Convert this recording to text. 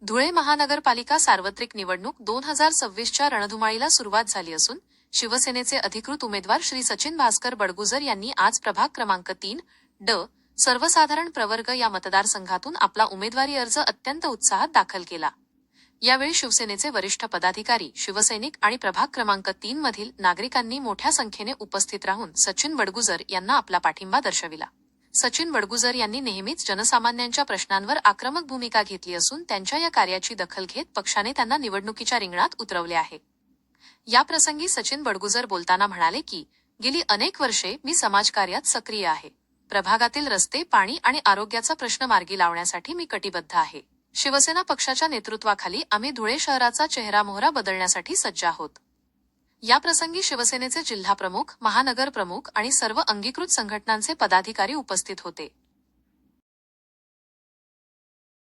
धुळे महानगरपालिका सार्वत्रिक निवडणूक 2026च्या रणधुमाळीला सुरुवात झाली असून शिवसेनेचे अधिकृत उमेदवार श्री सचिन भास्कर बडगुजर यांनी आज प्रभाग क्रमांक 3 सर्वसाधारण प्रवर्ग या मतदारसंघातून आपला उमेदवारी अर्ज अत्यंत उत्साहात दाखल केला। यावेळी शिवसेनेचे वरिष्ठ पदाधिकारी, शिवसैनिक आणि प्रभाग क्रमांक 3 मधील नागरिकांनी मोठ्या संख्येने उपस्थित राहून सचिन बडगुजर यांना आपला पाठिंबा दर्शविला। सचिन बडगुजर यांनी नेहमीच जनसामान्यांच्या प्रश्नांवर आक्रमक भूमिका घेतली असून त्यांच्या या कार्याची दखल घेत पक्षाने त्यांना निवडणुकीच्या रिंगणात उतरवले आहे। या प्रसंगी सचिन बडगुजर बोलताना म्हणाले की गेली अनेक वर्षे मी समाजकार्यात सक्रिय आहे। प्रभागातील रस्ते, पाणी आणि आरोग्याचा प्रश्न मार्गी लावण्यासाठी मी कटिबद्ध आहे। शिवसेना पक्षाच्या नेतृत्वाखाली आम्ही धुळे शहराचा चेहरामोहरा बदलण्यासाठी सज्ज आहोत। या प्रसंगी शिवसेनेचे जिल्हा प्रमुख, महानगर प्रमुख आणि सर्व अंगीकृत संघटनांचे पदाधिकारी उपस्थित होते।